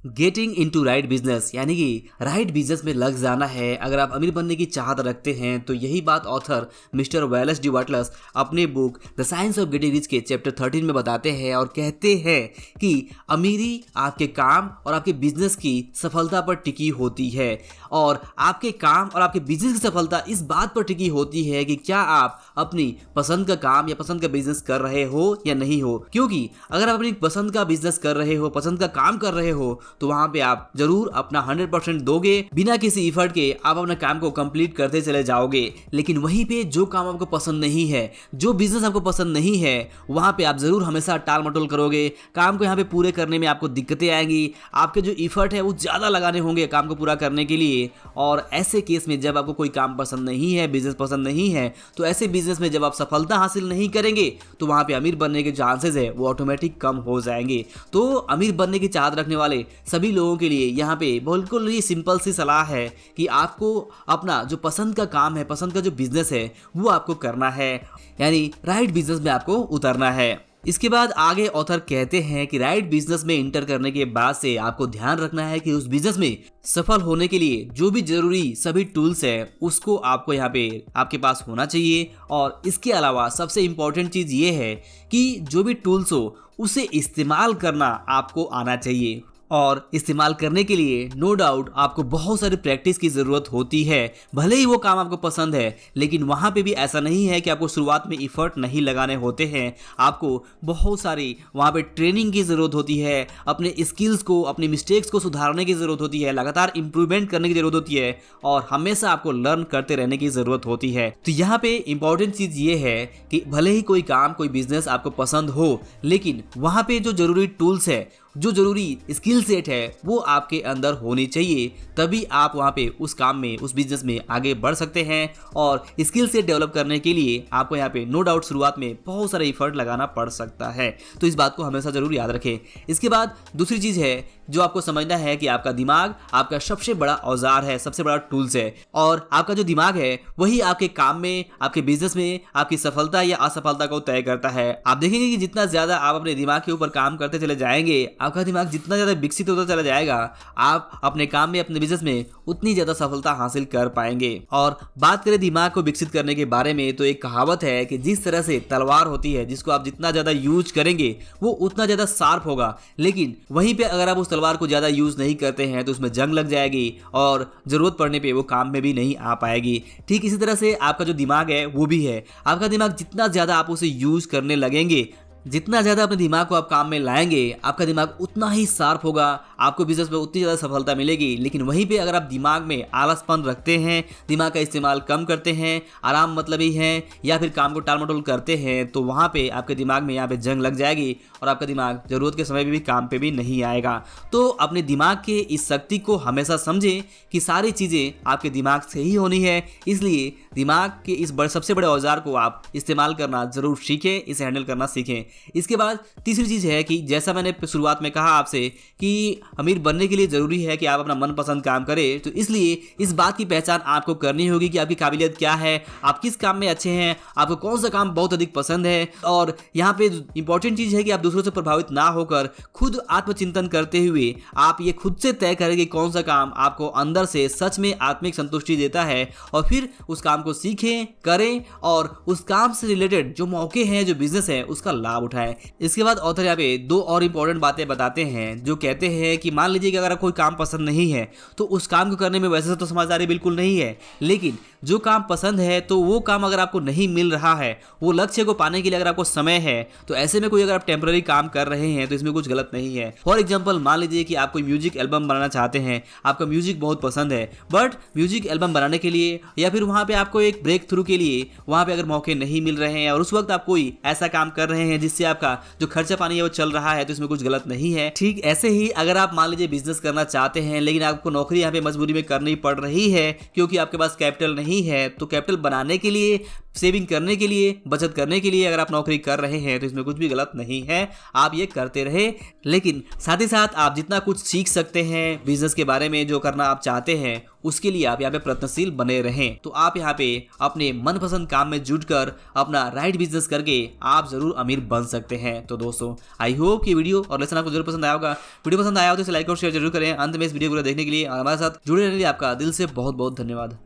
Getting into right business यानी कि right business में लग जाना है। अगर आप अमीर बनने की चाहत रखते हैं तो यही बात ऑथर मिस्टर वेलेस डी वाटलस अपने book the science of getting rich के चैप्टर 13 में बताते हैं और कहते हैं कि अमीरी आपके काम और आपके बिजनेस की सफलता पर टिकी होती है। और आपके काम और आपके बिजनेस की सफलता इस बात पर टिकी होती है कि क्या आप अपनी पसंद का काम या पसंद का बिजनेस कर रहे हो या नहीं हो। क्योंकि अगर आप अपनी पसंद का बिजनेस कर रहे हो, पसंद का काम कर रहे हो, तो वहां पे आप जरूर अपना 100% दोगे, बिना किसी इफर्ट के आप अपने काम को कंप्लीट करते चले जाओगे। लेकिन वहीं पे जो काम आपको पसंद नहीं है, जो बिजनेस आपको पसंद नहीं है, वहां पे आप जरूर हमेशा टाल मटोल करोगे। काम को यहाँ पे पूरे करने में आपको दिक्कतें आएंगी, आपके जो इफर्ट है वो ज्यादा लगाने होंगे काम को पूरा करने के लिए। और ऐसे केस में जब आपको कोई काम पसंद नहीं है, बिजनेस पसंद नहीं है, तो ऐसे बिजनेस में जब आप सफलता हासिल नहीं करेंगे तो वहां पे अमीर बनने के चांसेस है वो ऑटोमेटिक कम हो जाएंगे। तो अमीर बनने की चाहत रखने वाले सभी लोगों के लिए यहाँ पे बिल्कुल ही सिंपल सी सलाह है कि आपको अपना जो पसंद का काम है, पसंद का जो बिजनेस है वो आपको करना है, यानी राइट बिजनेस में आपको उतरना है। इसके बाद आगे ऑथर कहते हैं कि राइट बिजनेस में इंटर करने के बाद से आपको ध्यान रखना है कि उस बिजनेस में सफल होने के लिए जो भी जरूरी सभी टूल्स है उसको आपको यहाँ पे आपके पास होना चाहिए। और इसके अलावा सबसे इम्पोर्टेंट चीज ये है कि जो भी टूल्स हो उसे इस्तेमाल करना आपको आना चाहिए। और इस्तेमाल करने के लिए नो डाउट आपको बहुत सारी प्रैक्टिस की ज़रूरत होती है। भले ही वो काम आपको पसंद है, लेकिन वहाँ पे भी ऐसा नहीं है कि आपको शुरुआत में इफ़र्ट नहीं लगाने होते हैं। आपको बहुत सारी वहाँ पे ट्रेनिंग की ज़रूरत होती है, अपने स्किल्स को, अपने मिस्टेक्स को सुधारने की ज़रूरत होती है, लगातार इंप्रूवमेंट करने की ज़रूरत होती है और हमेशा आपको लर्न करते रहने की ज़रूरत होती है। तो यहाँ पे इंपॉर्टेंट चीज़ ये है कि भले ही कोई काम, कोई बिजनेस आपको पसंद हो, लेकिन वहाँ पे जो ज़रूरी टूल्स है, जो जरूरी स्किल सेट है वो आपके अंदर होनी चाहिए, तभी आप वहाँ पे उस काम में, उस बिजनेस में आगे बढ़ सकते हैं। और स्किल सेट डेवलप करने के लिए आपको यहाँ पे नो डाउट शुरुआत में बहुत सारा इफर्ट लगाना पड़ सकता है, तो इस बात को हमेशा जरूर याद रखें। इसके बाद दूसरी चीज़ है जो आपको समझना है कि आपका दिमाग आपका सबसे बड़ा औजार है, सबसे बड़ा टूल्स है। और आपका जो दिमाग है वही आपके काम में, आपके बिजनेस में आपकी सफलता या असफलता को तय करता है। आप देखेंगे कि जितना ज़्यादा आप अपने दिमाग के ऊपर काम करते चले जाएंगे, आपका दिमाग जितना ज़्यादा विकसित होता चला जाएगा, आप अपने काम में, अपने बिजनेस में उतनी ज़्यादा सफलता हासिल कर पाएंगे। और बात करें दिमाग को विकसित करने के बारे में, तो एक कहावत है कि जिस तरह से तलवार होती है, जिसको आप जितना ज़्यादा यूज करेंगे वो उतना ज़्यादा शार्प होगा, लेकिन वहीं पे अगर आप उस तलवार को ज़्यादा यूज नहीं करते हैं तो उसमें जंग लग जाएगी और ज़रूरत पड़ने पे वो काम में भी नहीं आ पाएगी। ठीक इसी तरह से आपका जो दिमाग है वो भी है। आपका दिमाग जितना ज़्यादा आप उसे यूज करने लगेंगे, जितना ज़्यादा अपने दिमाग को आप काम में लाएंगे, आपका दिमाग उतना ही शार्प होगा, आपको बिजनेस में उतनी ज़्यादा सफलता मिलेगी। लेकिन वहीं पे अगर आप दिमाग में आलसपन रखते हैं, दिमाग का इस्तेमाल कम करते हैं, आराम मतलबी हैं या फिर काम को टाल मटोल करते हैं, तो वहाँ पे आपके दिमाग में यहाँ पे जंग लग जाएगी और आपका दिमाग ज़रूरत के समय पे भी काम पे भी नहीं आएगा। तो अपने दिमाग के इस शक्ति को हमेशा समझें कि सारी चीज़ें आपके दिमाग से ही होनी है, इसलिए दिमाग के इस सबसे बड़े औजार को आप इस्तेमाल करना ज़रूर सीखें, इसे हैंडल करना सीखें। इसके बाद तीसरी चीज़ है कि जैसा मैंने शुरुआत में कहा आपसे कि अमीर बनने के लिए ज़रूरी है कि आप अपना मनपसंद काम करें, तो इसलिए इस बात की पहचान आपको करनी होगी कि आपकी काबिलियत क्या है, आप किस काम में अच्छे हैं, आपको कौन सा काम बहुत अधिक पसंद है। और यहाँ पे इंपॉर्टेंट चीज़ है कि आप दूसरों से प्रभावित ना होकर खुद आत्मचिंतन करते हुए आप ये खुद से तय करें कि कौन सा काम आपको अंदर से सच में आत्मिक संतुष्टि देता है, और फिर उस काम को सीखें, करें और उस काम से रिलेटेड जो मौके हैं, जो बिजनेस है, उसका लाभ उठाएं। इसके बाद ऑथर यहाँ पे दो और इंपॉर्टेंट बातें बताते हैं जो कहते हैं कि मान लीजिए कि अगर कोई काम पसंद नहीं है तो उस काम को करने में वैसे तो समझदारी बिल्कुल नहीं है, लेकिन जो काम पसंद है तो वो काम अगर आपको नहीं मिल रहा है, वो लक्ष्य को पाने के लिए अगर आपको समय है, तो ऐसे में कोई अगर आप टेम्पररी काम कर रहे हैं तो इसमें कुछ गलत नहीं है। फॉर एग्जाम्पल, मान लीजिए कि आप कोई म्यूजिक एल्बम बनाना चाहते हैं, आपका म्यूजिक बहुत पसंद है, बट म्यूजिक एल्बम बनाने के लिए या फिर वहाँ पे आपको एक ब्रेक थ्रू के लिए वहाँ पे अगर मौके नहीं मिल रहे हैं और उस वक्त आप कोई ऐसा काम कर रहे हैं जिससे आपका जो खर्चा पानी है वो चल रहा है, तो इसमें कुछ गलत नहीं है। ठीक ऐसे ही अगर आप मान लीजिए बिजनेस करना चाहते हैं, लेकिन आपको नौकरी यहाँ पे मजबूरी में करनी पड़ रही है क्योंकि आपके पास कैपिटल नहीं है, तो कैपिटल बनाने के लिए सेविंग करने के लिए, बचत करने के लिए अगर आप नौकरी कर रहे हैं तो इसमें कुछ भी गलत नहीं है, आप ये करते रहे। लेकिन साथ ही साथ आप जितना कुछ सीख सकते हैं बिजनेस के बारे में, जो करना आप चाहते हैं, उसके लिए आप यहाँ पे प्रयत्नशील बने रहें। तो आप यहाँ पे अपने मनपसंद काम में जुटकर अपना राइट बिजनेस करके आप जरूर अमीर बन सकते हैं। तो दोस्तों, आई होप कि वीडियो और लेसन आपको जरूर पसंद आया होगा। वीडियो पसंद आया हो तो इसे लाइक और शेयर जरूर करें। अंत में इस वीडियो को देखने के लिए और हमारे साथ जुड़े रहने के लिए आपका दिल से बहुत बहुत धन्यवाद।